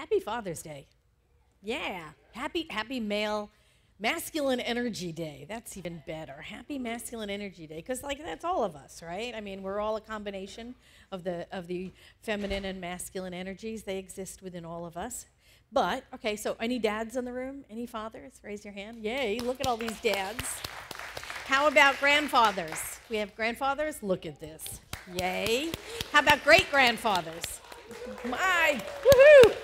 Happy Father's Day. Yeah, happy male, masculine energy day. That's even better. Happy masculine energy day, because like that's all of us, right? I mean, we're all a combination of the feminine and masculine energies. They exist within all of us. But, okay, so any dads in the room? Any fathers? Raise your hand. Yay, look at all these dads. How about grandfathers? We have grandfathers? Look at this. Yay. How about great-grandfathers? My, woohoo!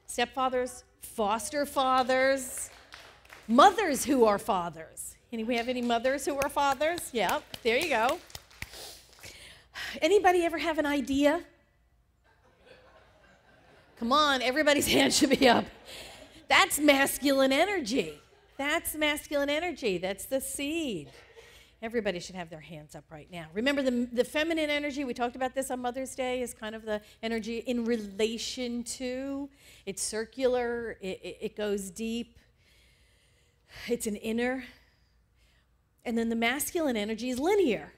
Stepfathers, foster fathers, mothers who are fathers. We have any mothers who are fathers? Yep, there you go. Anybody ever have an idea? Come on, everybody's hand should be up. That's masculine energy. That's masculine energy. That's the seed. Everybody should have their hands up right now. Remember, the feminine energy, we talked about this on Mother's Day, is kind of the energy in relation to. It's circular. It goes deep. It's an inner. And then the masculine energy is linear.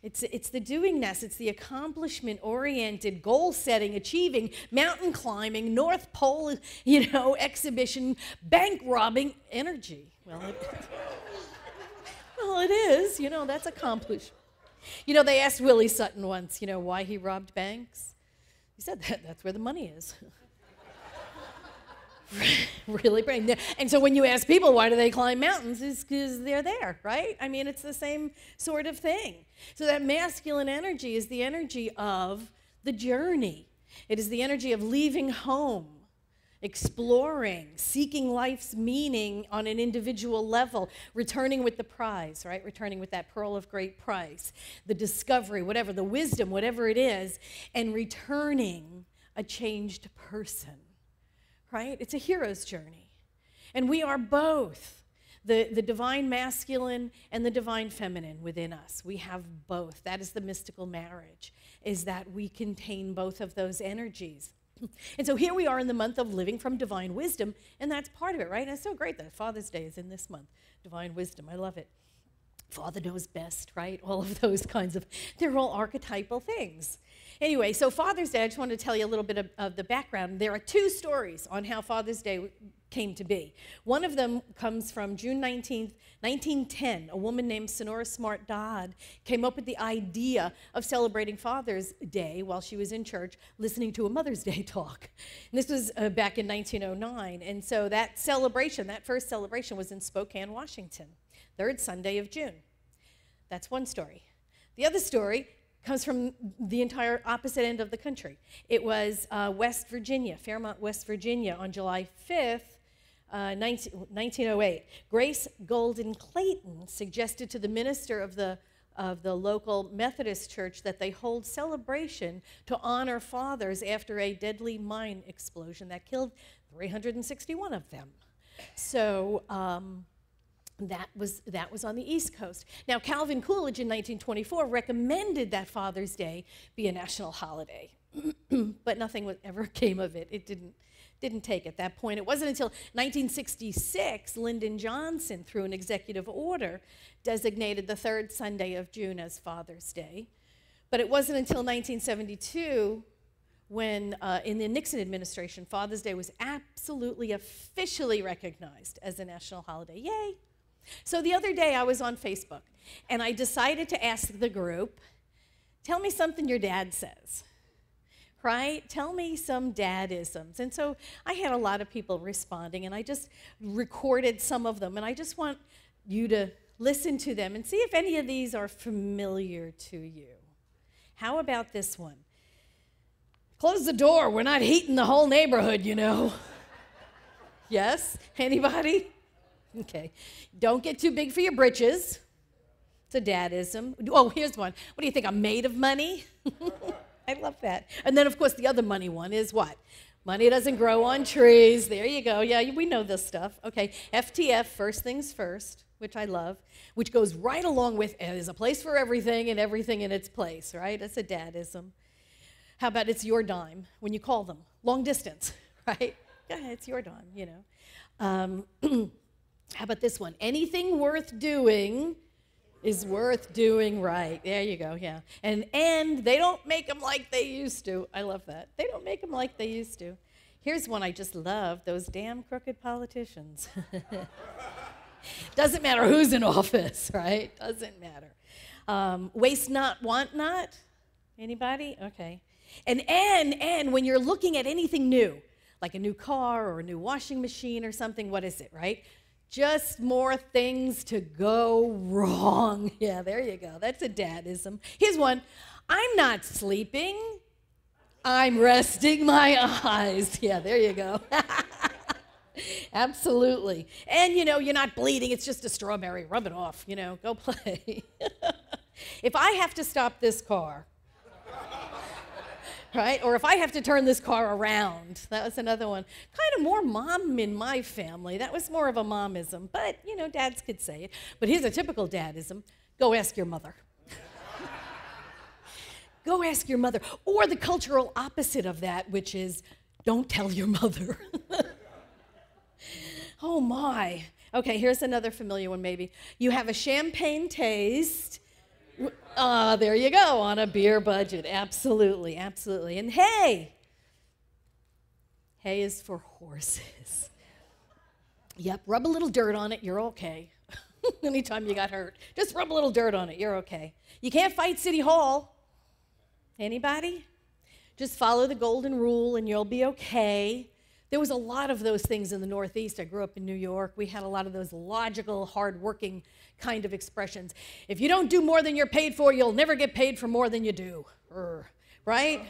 It's the doingness. It's the accomplishment-oriented, goal-setting, achieving, mountain climbing, North Pole, exhibition, bank robbing energy. Well, it is, that's accomplished. They asked Willie Sutton once, why he robbed banks. He said that's where the money is. Really brain. And so when you ask people why do they climb mountains, it's because they're there, right? I mean, it's the same sort of thing. So that masculine energy is the energy of the journey. It is the energy of leaving home, exploring, seeking life's meaning on an individual level, returning with the prize, right? Returning with that pearl of great price, the discovery, whatever, the wisdom, whatever it is, and returning a changed person, right? It's a hero's journey. And we are both, the divine masculine and the divine feminine within us. We have both. That is the mystical marriage, is that we contain both of those energies. And so here we are in the month of living from divine wisdom, and that's part of it, right? And it's so great that Father's Day is in this month. Divine wisdom, I love it. Father knows best, right? All of those kinds of, they're all archetypal things. Anyway, so Father's Day, I just wanted to tell you a little bit of the background. There are two stories on how Father's Day came to be. One of them comes from June 19th, 1910. A woman named Sonora Smart Dodd came up with the idea of celebrating Father's Day while she was in church listening to a Mother's Day talk. And this was back in 1909. And so that celebration, that first celebration, was in Spokane, Washington, third Sunday of June. That's one story. The other story comes from the entire opposite end of the country. It was West Virginia, Fairmont, West Virginia, on July 5th, 1908. Grace Golden Clayton suggested to the minister of the local Methodist church that they hold celebration to honor fathers after a deadly mine explosion that killed 361 of them. So that was on the East Coast. Now, Calvin Coolidge in 1924 recommended that Father's Day be a national holiday, but nothing ever came of it. It didn't take at that point. It wasn't until 1966, Lyndon Johnson, through an executive order, designated the third Sunday of June as Father's Day. But it wasn't until 1972 when, in the Nixon administration, Father's Day was absolutely officially recognized as a national holiday. Yay! So the other day I was on Facebook, and I decided to ask the group, tell me something your dad says, right? Tell me some dadisms. And so I had a lot of people responding, and I just recorded some of them, and I just want you to listen to them and see if any of these are familiar to you. How about this one? Close the door, we're not heating the whole neighborhood, Yes? Anybody? Okay. Don't get too big for your britches. It's a dadism. Oh, here's one. What do you think, I'm made of money? I love that. And then, of course, the other money one is what? Money doesn't grow on trees. There you go. Yeah, we know this stuff. Okay. FTF, first things first, which I love, which goes right along with, there's a place for everything and everything in its place, right? That's a dadism. How about it's your dime when you call them? Long distance, right? Yeah, it's your dime, How about this one? Anything worth doing is worth doing right. There you go, yeah. And they don't make them like they used to. I love that. They don't make them like they used to. Here's one I just love, those damn crooked politicians. Doesn't matter who's in office, right? Doesn't matter. Waste not, want not. Anybody? Okay. And when you're looking at anything new, like a new car or a new washing machine or something, what is it, right? Just more things to go wrong. Yeah, there you go. That's a dadism. Here's one. I'm not sleeping. I'm resting my eyes. Yeah, there you go. Absolutely. And, you're not bleeding. It's just a strawberry. Rub it off. Go play. If I have to stop this car, right? Or if I have to turn this car around, that was another one. Kind of more mom in my family. That was more of a momism, but, dads could say it. But here's a typical dadism. Go ask your mother. Go ask your mother. Or the cultural opposite of that, which is don't tell your mother. Oh, my. Okay, here's another familiar one, maybe. You have a champagne taste. There you go, on a beer budget. Absolutely, absolutely. And hay is for horses. Yep, rub a little dirt on it, you're okay. Anytime you got hurt, just rub a little dirt on it, you're okay. You can't fight City Hall. Anybody? Just follow the golden rule and you'll be okay. There was a lot of those things in the Northeast. I grew up in New York. We had a lot of those logical, hard-working kind of expressions. If you don't do more than you're paid for, you'll never get paid for more than you do. Right?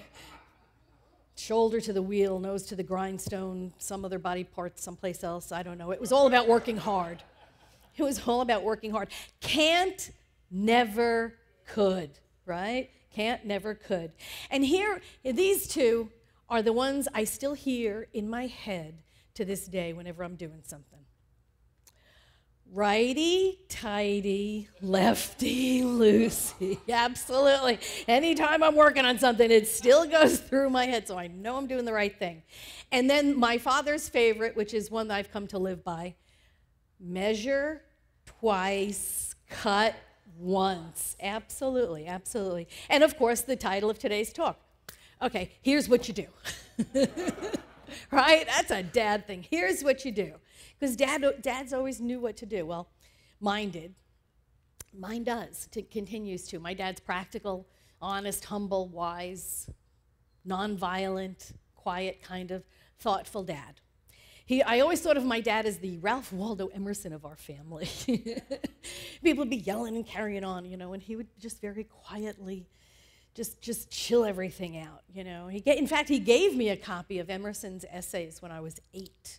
Shoulder to the wheel, nose to the grindstone, some other body parts someplace else. I don't know. It was all about working hard. It was all about working hard. Can't, never, could. Right? Can't, never, could. And here, these two are the ones I still hear in my head to this day whenever I'm doing something. Righty-tighty, lefty-loosey. Absolutely. Anytime I'm working on something, it still goes through my head, so I know I'm doing the right thing. And then my father's favorite, which is one that I've come to live by, measure twice, cut once. Absolutely, absolutely. And of course, the title of today's talk. Okay, here's what you do. Right? That's a dad thing. Here's what you do. Because dads always knew what to do. Well, mine did. Mine does. It continues to. My dad's practical, honest, humble, wise, nonviolent, quiet, kind of thoughtful dad. I always thought of my dad as the Ralph Waldo Emerson of our family. People would be yelling and carrying on, and he would just very quietly just chill everything out, In fact, he gave me a copy of Emerson's essays when I was 8.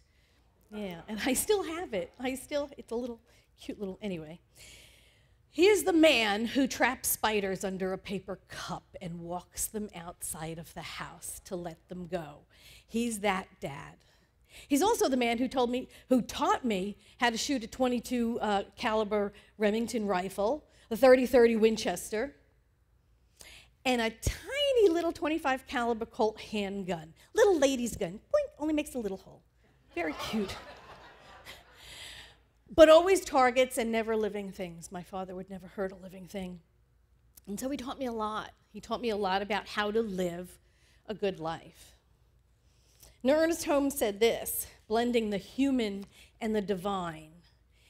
Yeah, and I still have it. It's a little, cute little, anyway. He is the man who traps spiders under a paper cup and walks them outside of the house to let them go. He's that dad. He's also the man who taught me how to shoot a .22 caliber Remington rifle, a .30-30 Winchester, and a tiny little .25 caliber Colt handgun. Little lady's gun. Boink, only makes a little hole. Very cute. But always targets and never living things. My father would never hurt a living thing. And so he taught me a lot. He taught me a lot about how to live a good life. Now, Ernest Holmes said this, blending the human and the divine,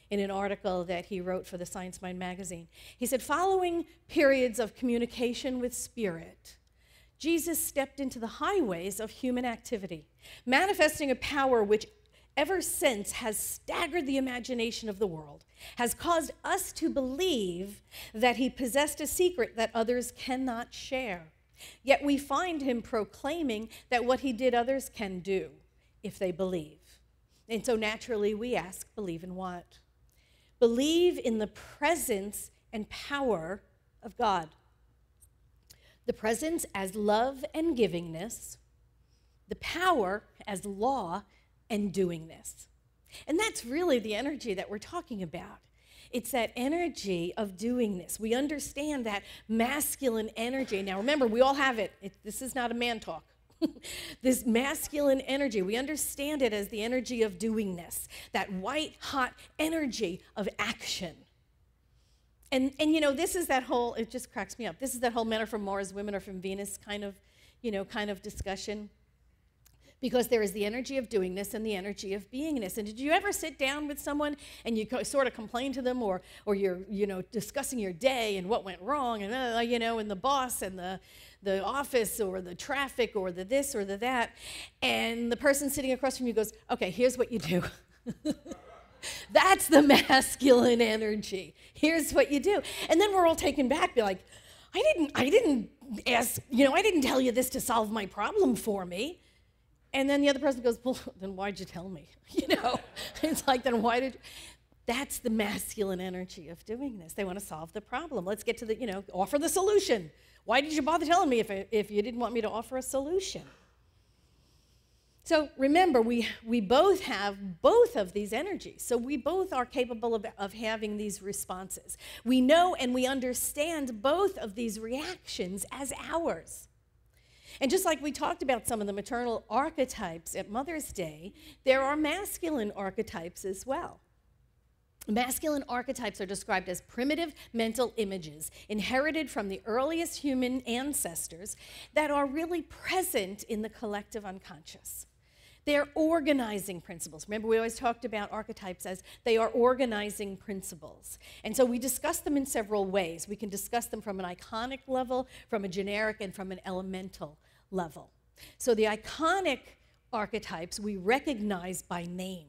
in an article that he wrote for the Science Mind magazine. He said, following periods of communication with spirit, Jesus stepped into the highways of human activity, manifesting a power which ever since has staggered the imagination of the world, has caused us to believe that he possessed a secret that others cannot share. Yet we find him proclaiming that what he did others can do if they believe. And so naturally we ask, believe in what? Believe in the presence and power of God. The presence as love and givingness, the power as law and doingness. And that's really the energy that we're talking about. It's that energy of doingness. We understand that masculine energy. Now remember, we all have it. This is not a man talk. This masculine energy, we understand it as the energy of doingness, that white hot energy of action. And this is that whole, it just cracks me up. This is that whole men are from Mars, women are from Venus kind of discussion. Because there is the energy of doingness and the energy of beingness. And did you ever sit down with someone and you sort of complain to them, or you're discussing your day and what went wrong, and and the boss and the office or the traffic or the this or the that, and the person sitting across from you goes, okay, here's what you do. That's the masculine energy. Here's what you do. And then we're all taken back, be like, I didn't ask, I didn't tell you this to solve my problem for me. And then the other person goes, well, then why'd you tell me? It's like, then why did you? That's the masculine energy of doing this. They want to solve the problem. Let's get to the, offer the solution. Why did you bother telling me if you didn't want me to offer a solution? So remember, we both have both of these energies. So we both are capable of having these responses. We know and we understand both of these reactions as ours. And just like we talked about some of the maternal archetypes at Mother's Day, there are masculine archetypes as well. Masculine archetypes are described as primitive mental images inherited from the earliest human ancestors that are really present in the collective unconscious. They're organizing principles. Remember, we always talked about archetypes as they are organizing principles. And so we discuss them in several ways. We can discuss them from an iconic level, from a generic, and from an elemental level. So the iconic archetypes we recognize by name,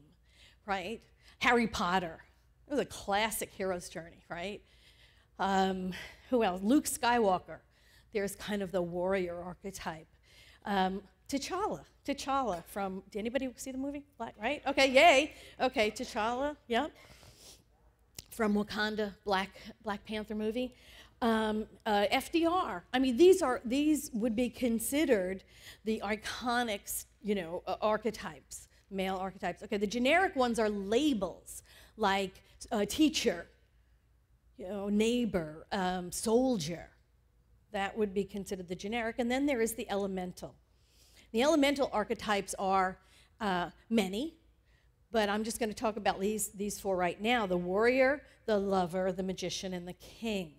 right? Harry Potter. It was a classic hero's journey, right? Who else? Luke Skywalker. There's kind of the warrior archetype. T'Challa from, did anybody see the movie? Right? Okay, yay. Okay, T'Challa, yeah. From Wakanda, Black Panther movie. FDR. I mean, these would be considered the iconic, archetypes, male archetypes. Okay, the generic ones are labels like teacher, neighbor, soldier. That would be considered the generic. And then there is the elemental. The elemental archetypes are many, but I'm just going to talk about these four right now: the warrior, the lover, the magician, and the king.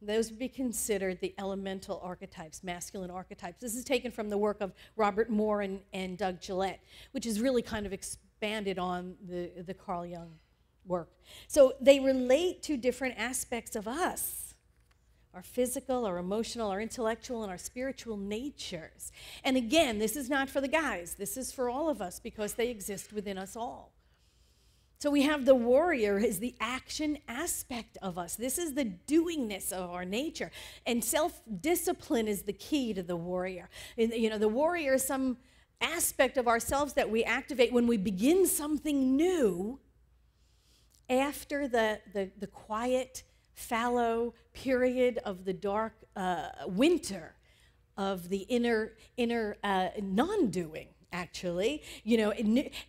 Those would be considered the elemental archetypes, masculine archetypes. This is taken from the work of Robert Moore and Doug Gillette, which is really kind of expanded on the Carl Jung work. So they relate to different aspects of us. Our physical, our emotional, our intellectual, and our spiritual natures. And again, this is not for the guys. This is for all of us because they exist within us all. So we have the warrior is the action aspect of us. This is the doingness of our nature. And self-discipline is the key to the warrior. The warrior is some aspect of ourselves that we activate when we begin something new after the quiet, fallow period of the dark winter of the inner non-doing, actually,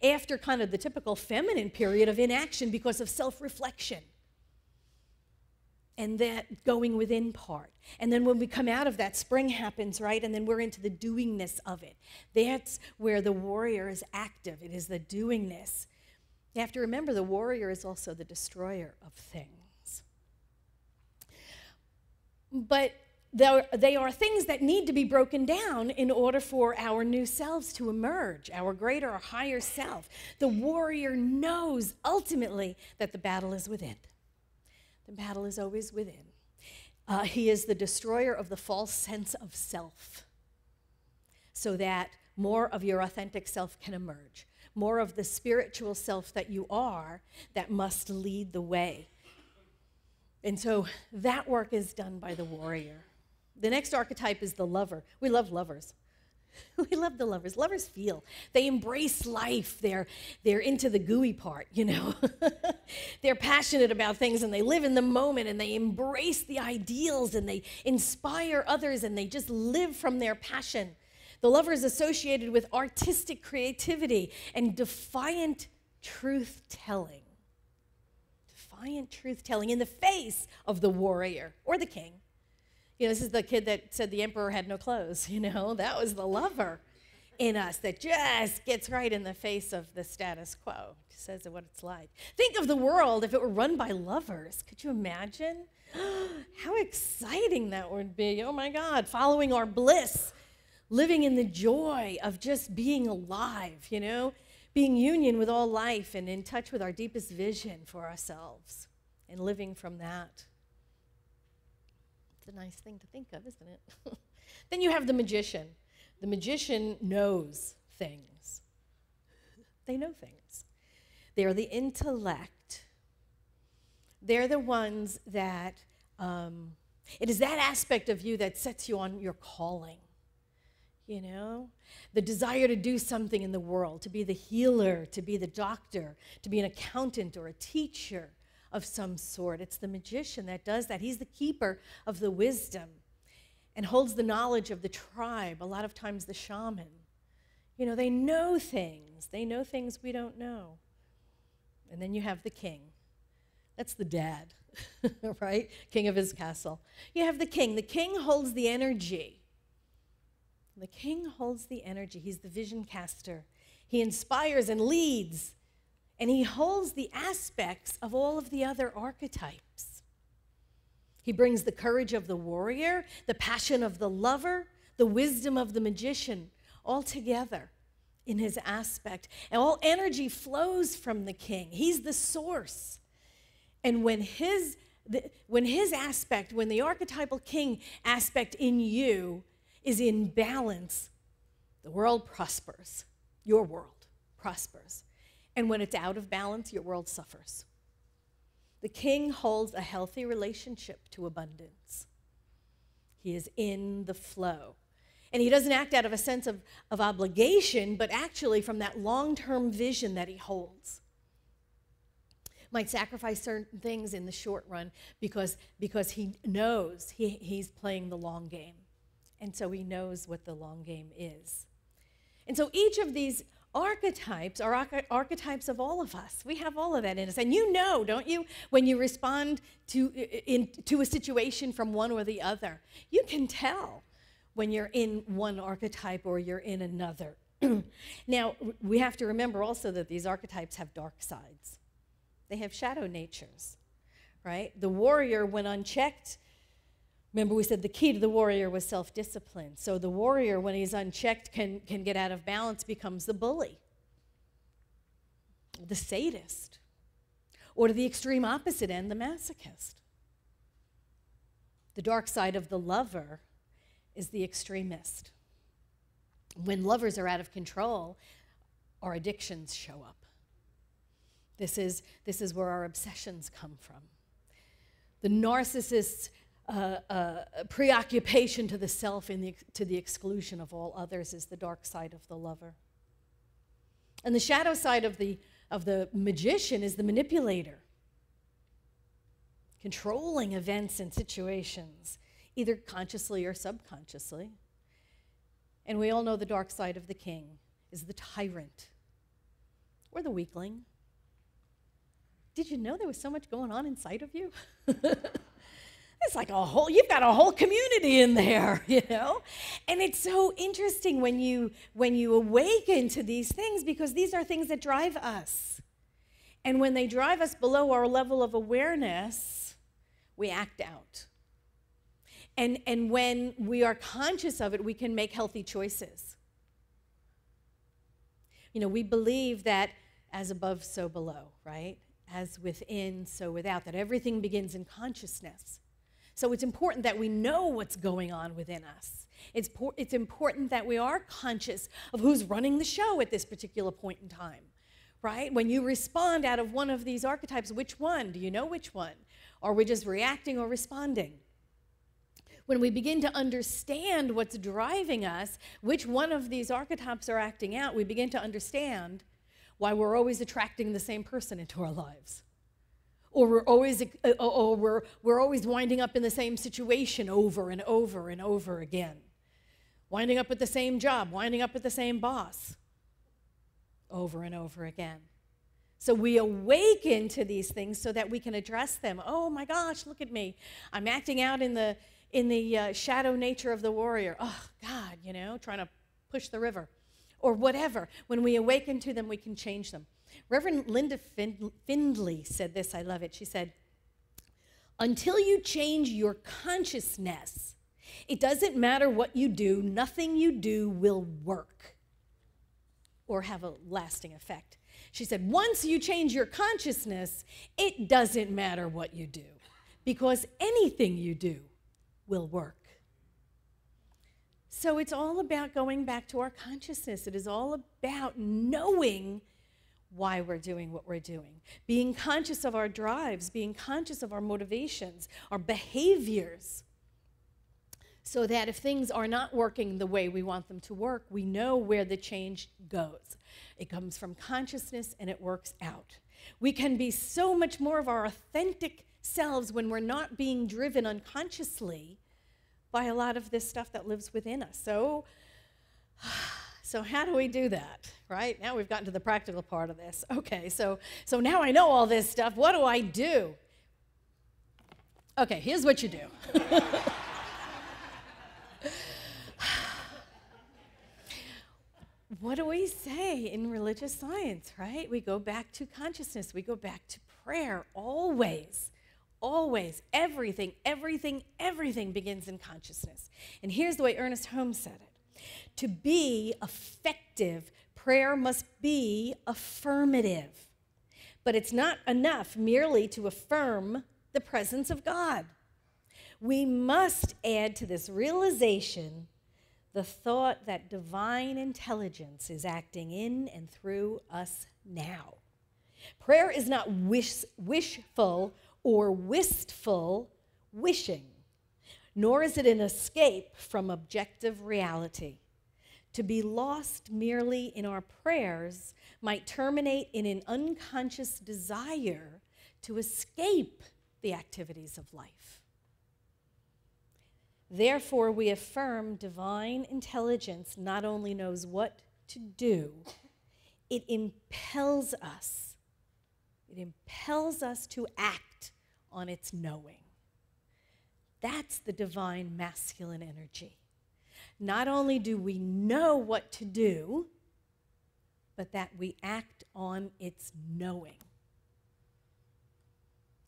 after kind of the typical feminine period of inaction because of self-reflection and that going within part. And then when we come out of that, spring happens, right? And then we're into the doingness of it. That's where the warrior is active. It is the doingness. You have to remember the warrior is also the destroyer of things. But they are things that need to be broken down in order for our new selves to emerge, our greater or higher self. The warrior knows ultimately that the battle is within. The battle is always within. He is the destroyer of the false sense of self so that more of your authentic self can emerge, more of the spiritual self that you are that must lead the way. And so that work is done by the warrior. The next archetype is the lover. We love lovers. We love the lovers. Lovers feel. They embrace life. They're into the gooey part, They're passionate about things and they live in the moment and they embrace the ideals and they inspire others and they just live from their passion. The lover is associated with artistic creativity and defiant truth-telling. Defiant truth-telling in the face of the warrior or the king. This is the kid that said the emperor had no clothes, That was the lover. in us that just gets right in the face of the status quo, says what it's like. Think of the world if it were run by lovers. Could you imagine? How exciting that would be. Oh my God, following our bliss, living in the joy of just being alive, you know, being union with all life and in touch with our deepest vision for ourselves and living from that. It's a nice thing to think of, isn't it? Then you have the magician. The magician knows things. They know things. They're the intellect. They're the ones that, it is that aspect of you that sets you on your calling, you know? The desire to do something in the world, to be the healer, to be the doctor, to be an accountant or a teacher of some sort. It's the magician that does that. He's the keeper of the wisdom and holds the knowledge of the tribe, a lot of times the shaman. You know, they know things. They know things we don't know. And then you have the king. That's the dad, right? King of his castle. You have the king. The king holds the energy. The king holds the energy. He's the vision caster. He inspires and leads, and he holds the aspects of all of the other archetypes. He brings the courage of the warrior, the passion of the lover, the wisdom of the magician, all together in his aspect. And all energy flows from the king. He's the source. And when the archetypal king aspect in you is in balance, the world prospers. Your world prospers. And when it's out of balance, your world suffers. The king holds a healthy relationship to abundance. He is in the flow. And he doesn't act out of a sense of obligation, but actually from that long-term vision that he holds. Might sacrifice certain things in the short run because he knows he's playing the long game. And so he knows what the long game is. And so each of these archetypes are archetypes of all of us. We have all of that in us. And you know, don't you, when you respond to a situation from one or the other, you can tell when you're in one archetype or you're in another. Now, we have to remember also that these archetypes have dark sides. They have shadow natures, right? The warrior, when unchecked, remember we said the key to the warrior was self-discipline. So the warrior, when he's unchecked, can get out of balance, becomes the bully, the sadist, or to the extreme opposite end, the masochist. The dark side of the lover is the extremist. When lovers are out of control, our addictions show up. This is where our obsessions come from. The narcissist's preoccupation to the self to the exclusion of all others is the dark side of the lover. And the shadow side of the magician is the manipulator, controlling events and situations, either consciously or subconsciously. And we all know the dark side of the king is the tyrant or the weakling. Did you know there was so much going on inside of you? It's like you've got a whole community in there, you know? And it's so interesting when you awaken to these things, because these are things that drive us. And when they drive us below our level of awareness, we act out. And when we are conscious of it, we can make healthy choices. You know, we believe that as above, so below, right? As within, so without, that everything begins in consciousness. So it's important that we know what's going on within us. It's important that we are conscious of who's running the show at this particular point in time, right? When you respond out of one of these archetypes, which one? Do you know which one? Are we just reacting or responding? When we begin to understand what's driving us, which one of these archetypes are acting out, we begin to understand why we're always attracting the same person into our lives. Or we're always winding up in the same situation over and over and over again. Winding up at the same job, winding up with the same boss over and over again. So we awaken to these things so that we can address them. Oh my gosh, look at me. I'm acting out in the shadow nature of the warrior. Oh God, you know, trying to push the river. or whatever. When we awaken to them, we can change them. Reverend Linda Findley said this, I love it. She said, until you change your consciousness, it doesn't matter what you do, nothing you do will work or have a lasting effect. She said, once you change your consciousness, it doesn't matter what you do, because anything you do will work. So it's all about going back to our consciousness. It is all about knowing why we're doing what we're doing, being conscious of our drives, being conscious of our motivations, our behaviors, so that if things are not working the way we want them to work, we know where the change goes. It comes from consciousness and it works out. We can be so much more of our authentic selves when we're not being driven unconsciously by a lot of this stuff that lives within us. So how do we do that, right? Now we've gotten to the practical part of this. Okay, so now I know all this stuff. What do I do? Okay, here's what you do. What do we say in religious science, right? We go back to consciousness. We go back to prayer, always. Always. Everything begins in consciousness. And here's the way Ernest Holmes said it. To be effective, prayer must be affirmative. But it's not enough merely to affirm the presence of God. We must add to this realization the thought that divine intelligence is acting in and through us now. Prayer is not wishful or wistful wishing, nor is it an escape from objective reality. To be lost merely in our prayers might terminate in an unconscious desire to escape the activities of life. Therefore, we affirm divine intelligence not only knows what to do, it impels us. It impels us to act on its knowing. That's the divine masculine energy. Not only do we know what to do, but that we act on its knowing.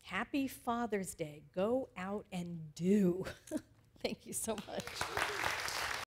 Happy Father's Day. Go out and do. Thank you so much.